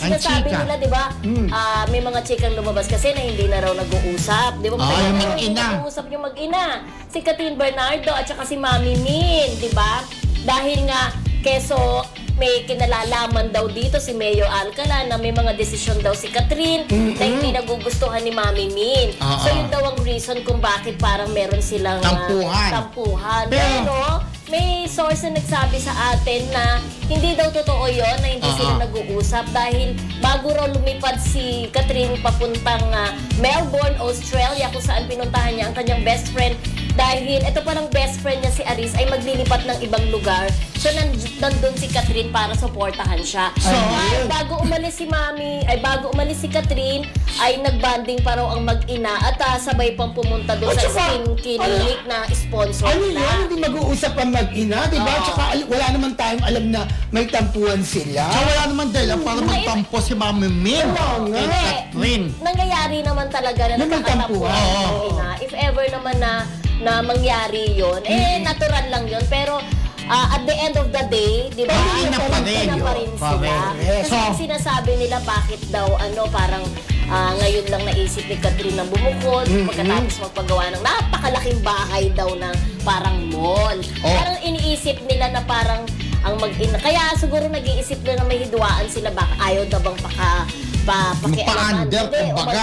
sinasabi nila, di ba, may mga chikang lumabas kasi na hindi na raw nag-uusap. Di ba, hindi nag-uusap yung mag-ina. Si Catherine Bernardo at saka si Mami Min, di ba? Dahil nga, keso may kinalalaman daw dito si Mayor Alcala na may mga desisyon daw si Catherine na hindi nagugustuhan ni Mami Min. So yun daw ang reason kung bakit parang meron silang tampuhan. Pero may source na nagsabi sa atin na hindi daw totoo yon, na hindi sila nag-uusap dahil bago raw lumipad si Catherine papuntang Melbourne, Australia, kung saan pinuntahan niya ang kanyang best friend. Dahil ito parang best friend niya si Aris ay maglilipat ng ibang lugar. So nandun si Catherine para supportahan siya. So bago umalis si Catherine ay nagbanding pa raw ang mag-ina at sabay pang pumunta doon sa skin clinic na sponsor nila. Yan? Hindi mag-uusap ang mag-ina, di ba? Tsaka wala naman tayong alam na may tampuan sila. So wala naman dahil para magtampo si Mami Min kay Catherine. Nangyayari naman talaga na nagkakatampuan ang ina. If ever naman na mangyari yun, natural lang yun. Pero at the end of the day, di ba? Ina pa rin sila. Kasi sinasabi nila bakit daw parang ngayon lang naisip ni Catherine na bumukod pagkatapos magpagawa ng napakalaking bahay daw ng parang mall. Parang iniisip nila na parang ang mag-ina. Kaya siguro nag-iisip nila na may hidwaan sila, baka ayaw na bang pa-under,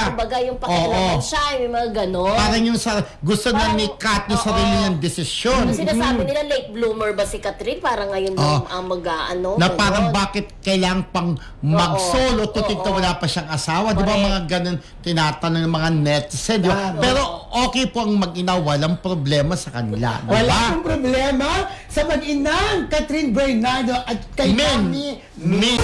kumbaga yung pakialaman siya, yung mga ganon. Parang yung gusto na ni Kat yung sarili niyang desisyon. Sinasabi nila late bloomer ba si Catherine? Parang ngayon ang na parang bakit kailangan pang mag-solo tutig na wala pa siyang asawa. Di ba mga ganon tinatanong ng mga netizen. Pero okay po ang mag-ina, walang problema sa kanila. Walang problema sa mag-inang Catherine Bernardo at kay Mami Min.